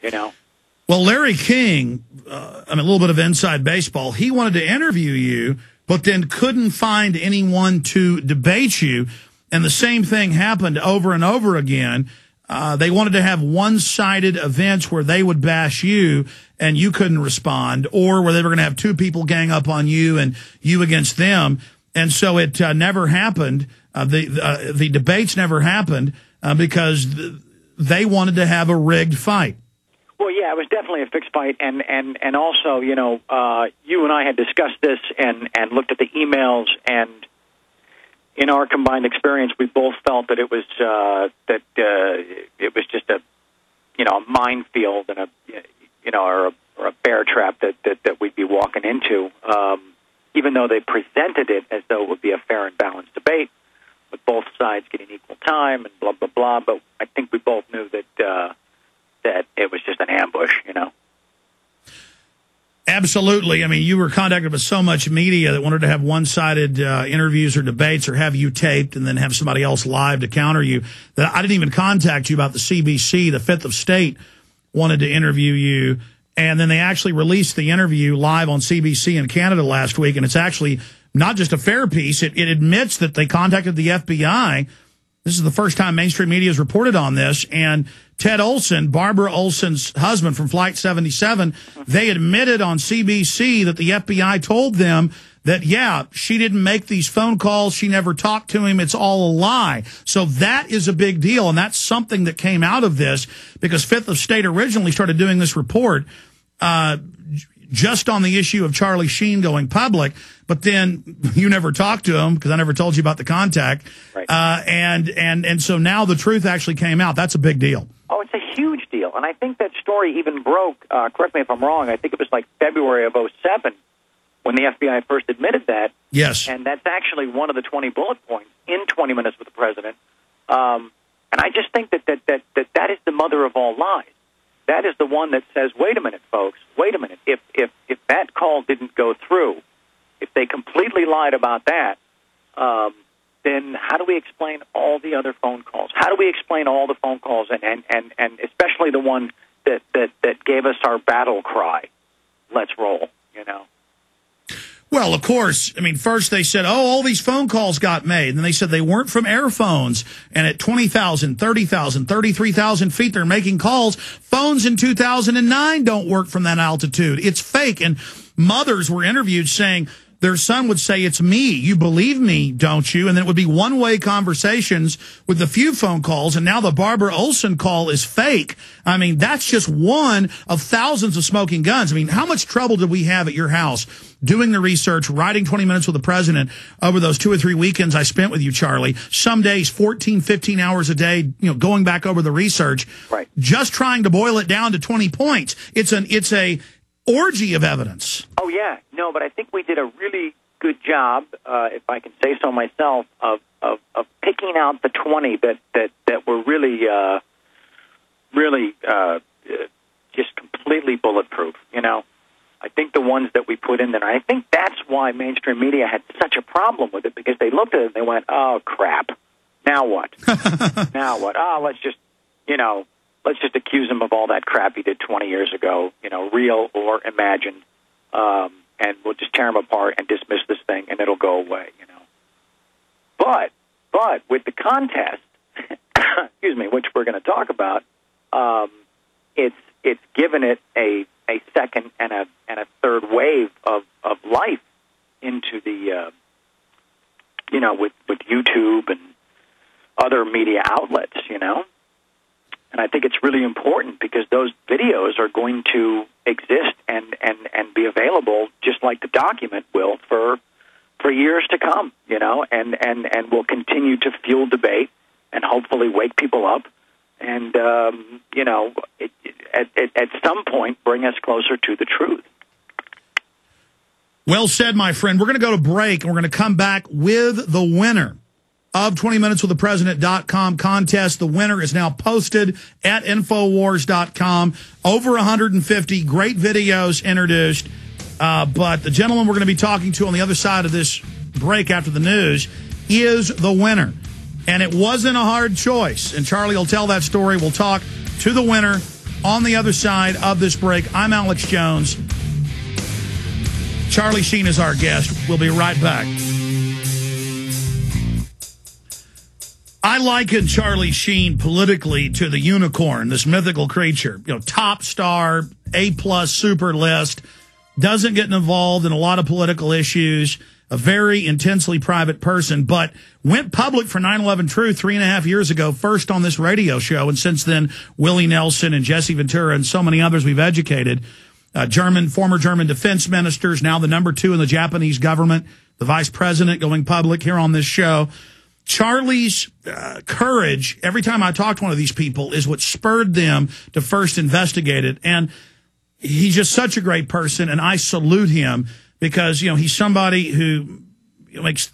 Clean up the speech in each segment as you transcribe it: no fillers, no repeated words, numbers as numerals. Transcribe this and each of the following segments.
you know. Well, Larry King, a little bit of inside baseball, he wanted to interview you, but then couldn't find anyone to debate you. And the same thing happened over and over again. They wanted to have one-sided events where they would bash you and you couldn't respond, or where they were going to have two people gang up on you and you against them. And so it never happened. The debates never happened because they wanted to have a rigged fight. Well, yeah, it was definitely a fixed fight, and also, you know, you and I had discussed this and looked at the emails, and in our combined experience, we both felt that it was it was just a, you know, a minefield and or a bear trap that we'd be walking into. Even though they presented it as though it would be a fair and balanced debate, with both sides getting equal time and blah blah blah, but I think we both knew that it was just an ambush, you know. Absolutely. I mean, you were contacted by so much media that wanted to have one-sided interviews or debates, or have you taped and then have somebody else live to counter you, that I didn't even contact you about the CBC. The Fifth of State wanted to interview you, and then they actually released the interview live on CBC in Canada last week, and it's actually not just a fair piece. It admits that they contacted the FBI. This is the first time mainstream media has reported on this, and Ted Olson, Barbara Olson's husband from Flight 77, they admitted on CBC that the FBI told them that, yeah, she didn't make these phone calls, she never talked to him, it's all a lie. So that is a big deal, and that's something that came out of this, because Fifth of State originally started doing this report just on the issue of charlie-sheen going public, but then you never talked to him because I never told you about the contact. Right. And so now the truth actually came out. That's a big deal. Oh, it's a huge deal. And I think that story even broke, correct me if I'm wrong, I think it was like February of 2007 when the FBI first admitted that. Yes. And that's actually one of the 20 bullet points in 20 Minutes with the President. And I just think that is the mother of all lies. That is the one that says, wait a minute, folks, wait a minute. If that call didn't go through, if they completely lied about that, then how do we explain all the other phone calls? How do we explain all the phone calls, and especially the one that gave us our battle cry, let's roll, you know? Well, of course, I mean, first they said, oh, all these phone calls got made. And then they said they weren't from airphones. And at 20,000, 30,000, 33,000 feet, they're making calls. Phones in 2009 don't work from that altitude. It's fake. And mothers were interviewed saying their son would say, it's me. You believe me, don't you? And then it would be one-way conversations with a few phone calls. And now the Barbara Olson call is fake. I mean, that's just one of thousands of smoking guns. I mean, how much trouble did we have at your house doing the research, writing 20 Minutes with the President over those 2 or 3 weekends I spent with you, Charlie? Some days, 14, 15 hours a day, you know, going back over the research. Right. Just trying to boil it down to 20 points. It's a orgy of evidence. Oh, yeah. No, but I think we did a really good job, if I can say so myself, of picking out the 20 that were really just completely bulletproof, you know. I think the ones that we put in there, I think that's why mainstream media had such a problem with it, because they looked at it and they went, oh, crap. Now what? Now what? Oh, let's just accuse him of all that crap he did 20 years ago, you know, real or imagined, and we'll just tear him apart and dismiss this thing, and it'll go away, you know. But with the contest, excuse me, which we're going to talk about, it's given it a second and a third wave of life into the you know, with YouTube and other media outlets, you know. And I think it's really important because those videos are going to exist and be available just like the document will for years to come, you know, and will continue to fuel debate and hopefully wake people up and, you know, at some point bring us closer to the truth. Well said, my friend. We're going to go to break, and we're going to come back with the winner of 20minuteswiththepresident.com contest. The winner is now posted at Infowars.com. Over 150 great videos introduced. But the gentleman we're going to be talking to on the other side of this break after the news is the winner. And it wasn't a hard choice. And Charlie will tell that story. We'll talk to the winner on the other side of this break. I'm Alex Jones. Charlie Sheen is our guest. We'll be right back. I liken Charlie Sheen politically to the unicorn, this mythical creature. You know, top star, A-plus super list, doesn't get involved in a lot of political issues, a very intensely private person, but went public for 9/11 Truth 3.5 years ago, first on this radio show, and since then, Willie Nelson and Jesse Ventura and so many others we've educated. Former German defense ministers, now the #2 in the Japanese government, the vice president going public here on this show. Charlie's courage, every time I talk to one of these people, is what spurred them to first investigate it. And he's just such a great person, and I salute him because, you know, he's somebody who makes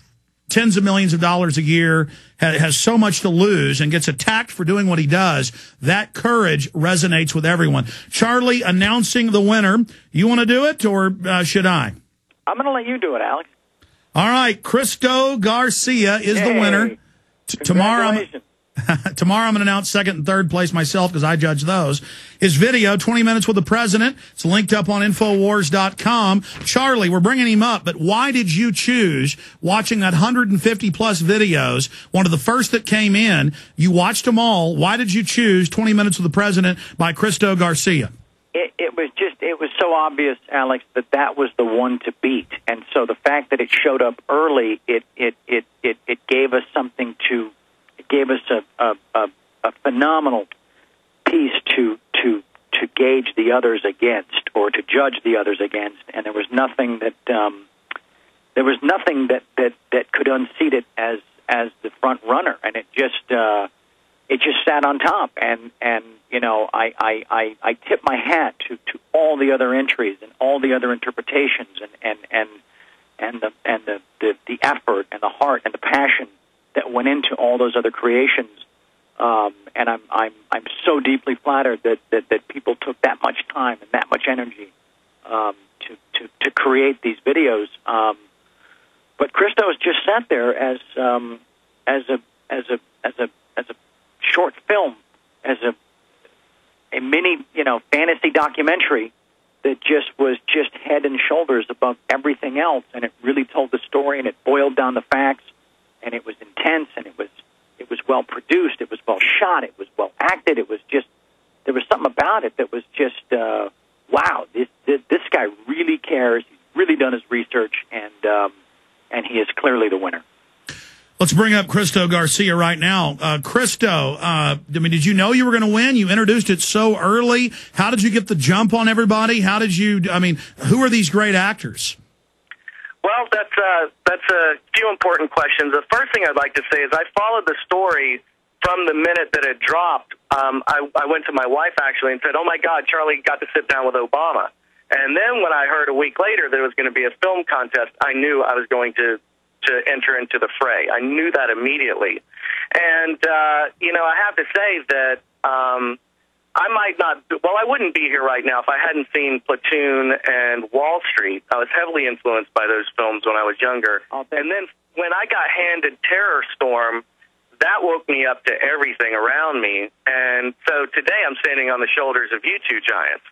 tens of millions of dollars a year, has so much to lose, and gets attacked for doing what he does. That courage resonates with everyone. Charlie, announcing the winner. You want to do it, or should I? I'm going to let you do it, Alex. All right, Cristo Garcia is the winner. Tomorrow, I'm going to announce second and third place myself because I judge those. His video, 20 Minutes with the President, it's linked up on Infowars.com. Charlie, we're bringing him up, but why did you choose, watching that 150-plus videos, one of the first that came in, you watched them all, why did you choose 20 Minutes with the President by Cristo Garcia? It was so obvious, Alex, that was the one to beat. And so the fact that it showed up early, it gave us something to, it gave us a phenomenal piece to gauge the others against, or to judge the others against. And there was nothing that could unseat it as the front runner. And it just sat on top. And you know, I tip my hat to all the other entries and all the other interpretations and the effort and the heart and the passion that went into all those other creations. And I'm so deeply flattered that people took that much time and that much energy to create these videos. But Christo's just sat there as a short film, as a mini, fantasy documentary that was head and shoulders above everything else, and it really told the story, and it boiled down the facts, and it was intense, and it was well produced, it was well shot, it was well acted, there was something about it that was just wow, this guy really cares, he's really done his research, and he is clearly the winner. Let's bring up Cristo Garcia right now. Cristo, did you know you were going to win? You introduced it so early. How did you get the jump on everybody? Who are these great actors? Well, that's a few important questions. The first thing I'd like to say is I followed the story from the minute that it dropped. I went to my wife, actually, and said, oh, my God, Charlie got to sit down with Obama. And then when I heard a week later there was going to be a film contest, I knew I was going to enter into the fray. I knew that immediately. And, I have to say that I wouldn't be here right now if I hadn't seen Platoon and Wall Street. I was heavily influenced by those films when I was younger. And then when I got handed Terror Storm, that woke me up to everything around me. And so today I'm standing on the shoulders of you two giants.